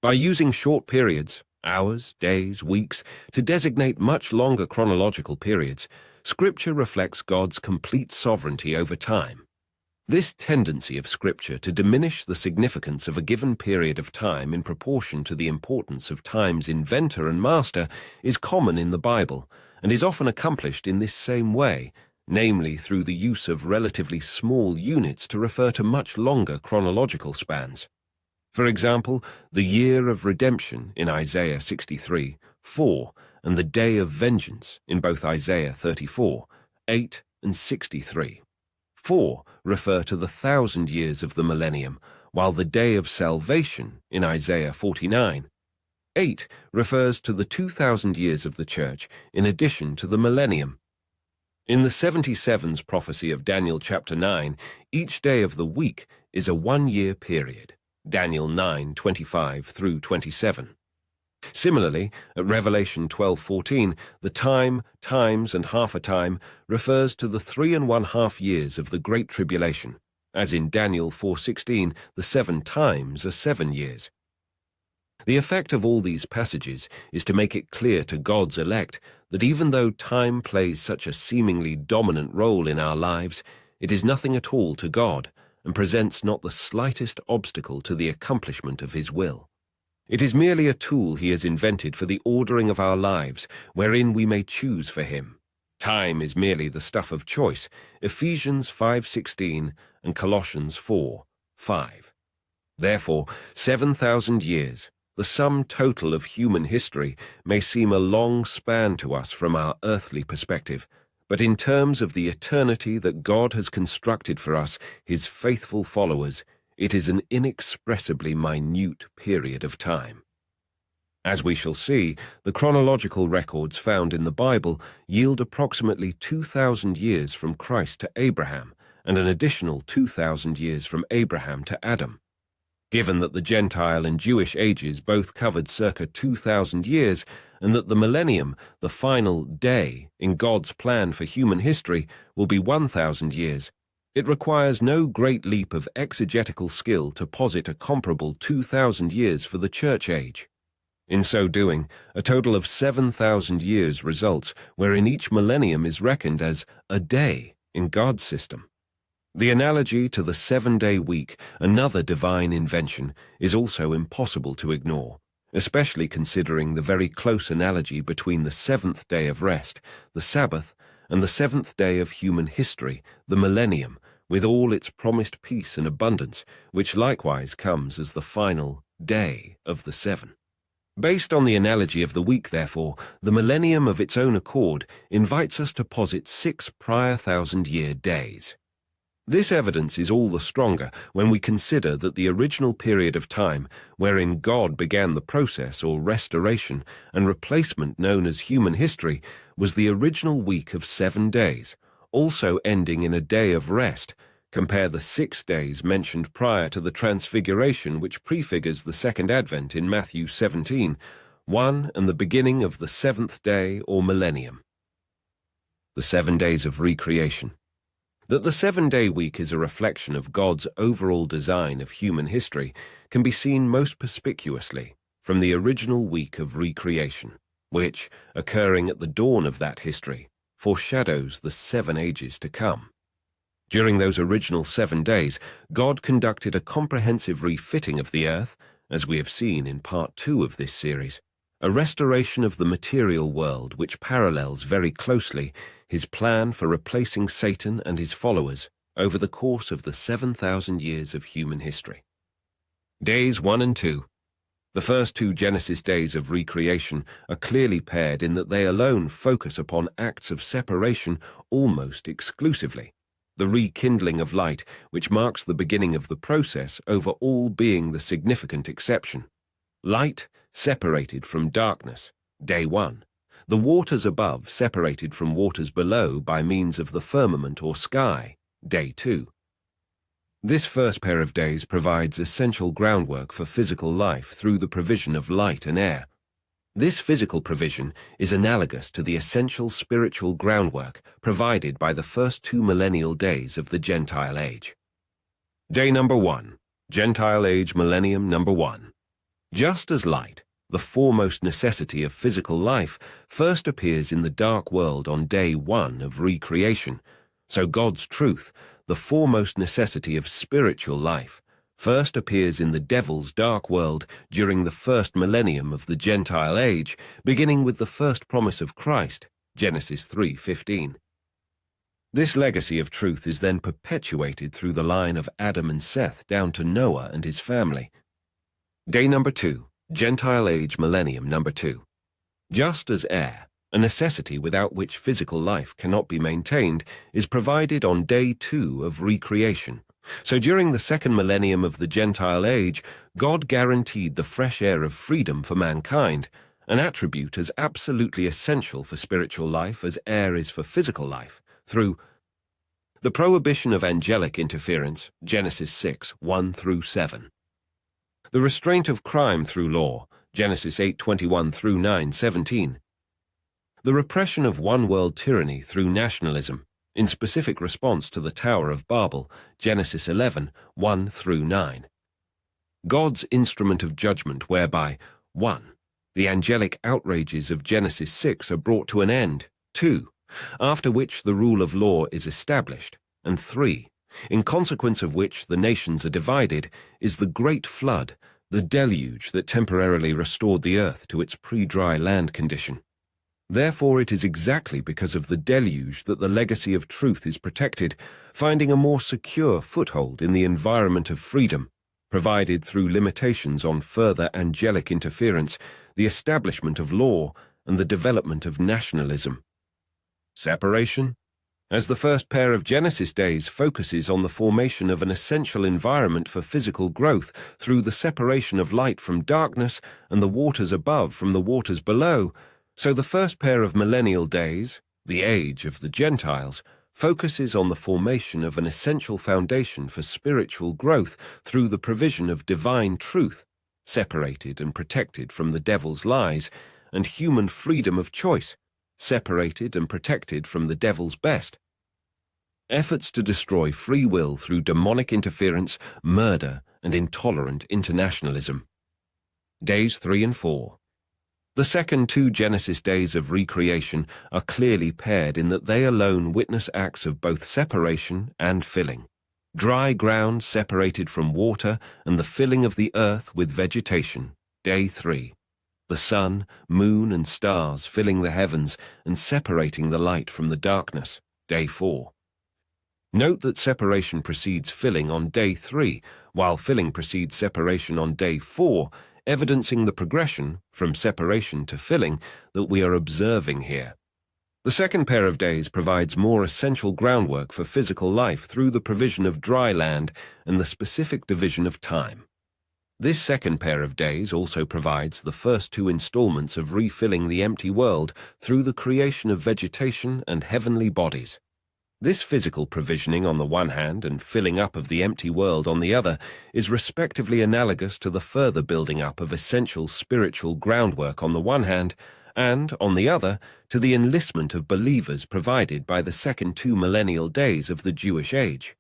By using short periods, hours, days, weeks, to designate much longer chronological periods, Scripture reflects God's complete sovereignty over time. This tendency of Scripture to diminish the significance of a given period of time in proportion to the importance of time's inventor and master is common in the Bible, and is often accomplished in this same way, namely through the use of relatively small units to refer to much longer chronological spans. For example, the year of redemption in Isaiah 63:4, and the day of vengeance in both Isaiah 34:8 and 63:4 refer to the 1,000 years of the millennium, while the day of salvation in Isaiah 49:8 refers to the 2,000 years of the church in addition to the millennium. In the 77's prophecy of Daniel chapter 9, each day of the week is a one-year period. Daniel 9:25 through 27. Similarly, at Revelation 12:14, the time, times, and half a time refers to the 3½ years of the Great Tribulation, as in Daniel 4:16, the 7 times are 7 years. The effect of all these passages is to make it clear to God's elect that even though time plays such a seemingly dominant role in our lives, it is nothing at all to God, and presents not the slightest obstacle to the accomplishment of his will. It is merely a tool he has invented for the ordering of our lives, wherein we may choose for him. Time is merely the stuff of choice, Ephesians 5:16 and Colossians 4:5. Therefore, 7,000 years, the sum total of human history, may seem a long span to us from our earthly perspective, but in terms of the eternity that God has constructed for us, his faithful followers, it is an inexpressibly minute period of time. As we shall see, the chronological records found in the Bible yield approximately 2,000 years from Christ to Abraham, and an additional 2,000 years from Abraham to Adam. Given that the Gentile and Jewish ages both covered circa 2,000 years, and that the millennium, the final day in God's plan for human history, will be 1,000 years, it requires no great leap of exegetical skill to posit a comparable 2,000 years for the church age. In so doing, a total of 7,000 years results, wherein each millennium is reckoned as a day in God's system. The analogy to the 7-day week, another divine invention, is also impossible to ignore, especially considering the very close analogy between the 7th day of rest, the Sabbath, and the 7th day of human history, the millennium, with all its promised peace and abundance, which likewise comes as the final day of the 7. Based on the analogy of the week, therefore, the millennium of its own accord invites us to posit 6 prior 1,000-year days. This evidence is all the stronger when we consider that the original period of time wherein God began the process or restoration and replacement known as human history was the original week of 7 days, also ending in a day of rest. Compare the 6 days mentioned prior to the Transfiguration, which prefigures the Second Advent in Matthew 17:1 and the beginning of the 7th day or millennium. The 7 days of recreation. That the 7-day week is a reflection of God's overall design of human history can be seen most perspicuously from the original week of recreation, which, occurring at the dawn of that history, foreshadows the 7 ages to come. During those original 7 days, God conducted a comprehensive refitting of the earth, as we have seen in part 2 of this series, a restoration of the material world which parallels very closely his plan for replacing Satan and his followers over the course of the 7,000 years of human history. Days 1 and 2. The first 2 Genesis days of recreation are clearly paired in that they alone focus upon acts of separation almost exclusively, the rekindling of light, which marks the beginning of the process over all being the significant exception. Light separated from darkness, day 1. The waters above separated from waters below by means of the firmament or sky, day 2. This first pair of days provides essential groundwork for physical life through the provision of light and air. This physical provision is analogous to the essential spiritual groundwork provided by the first 2 millennial days of the Gentile age. Day number 1, Gentile age millennium number 1. Just as light, the foremost necessity of physical life, first appears in the dark world on day 1 of recreation, so God's truth, the foremost necessity of spiritual life, first appears in the devil's dark world during the first millennium of the Gentile age, beginning with the first promise of Christ, Genesis 3:15. This legacy of truth is then perpetuated through the line of Adam and Seth down to Noah and his family. Day number 2, Gentile age millennium number 2. Just as air, a necessity without which physical life cannot be maintained, is provided on day 2 of recreation, so during the second millennium of the Gentile age, God guaranteed the fresh air of freedom for mankind, an attribute as absolutely essential for spiritual life as air is for physical life, through the prohibition of angelic interference, Genesis 6:1-7. The restraint of crime through law, Genesis 8:21-9:17. The repression of one-world tyranny through nationalism, in specific response to the Tower of Babel, Genesis 11:1-9. God's instrument of judgment whereby 1. The angelic outrages of Genesis 6 are brought to an end, 2. After which the rule of law is established, and 3. In consequence of which the nations are divided, is the great flood, the deluge that temporarily restored the earth to its pre-dry land condition. Therefore it is exactly because of the deluge that the legacy of truth is protected, finding a more secure foothold in the environment of freedom, provided through limitations on further angelic interference, the establishment of law, and the development of nationalism. Separation? As the first pair of Genesis days focuses on the formation of an essential environment for physical growth through the separation of light from darkness and the waters above from the waters below, so the first pair of millennial days, the age of the Gentiles, focuses on the formation of an essential foundation for spiritual growth through the provision of divine truth, separated and protected from the devil's lies, and human freedom of choice, separated and protected from the devil's best. Efforts to destroy free will through demonic interference, murder, and intolerant internationalism. Days 3 and 4. The second 2 Genesis days of recreation are clearly paired in that they alone witness acts of both separation and filling. Dry ground separated from water and the filling of the earth with vegetation, day 3. The sun, moon, and stars filling the heavens and separating the light from the darkness, day 4. Note that separation precedes filling on day 3, while filling precedes separation on day 4, evidencing the progression from separation to filling that we are observing here. The second pair of days provides more essential groundwork for physical life through the provision of dry land and the specific division of time. This second pair of days also provides the first 2 installments of refilling the empty world through the creation of vegetation and heavenly bodies. This physical provisioning on the one hand and filling up of the empty world on the other is respectively analogous to the further building up of essential spiritual groundwork on the one hand and, on the other, to the enlistment of believers provided by the second 2 millennial days of the Jewish age.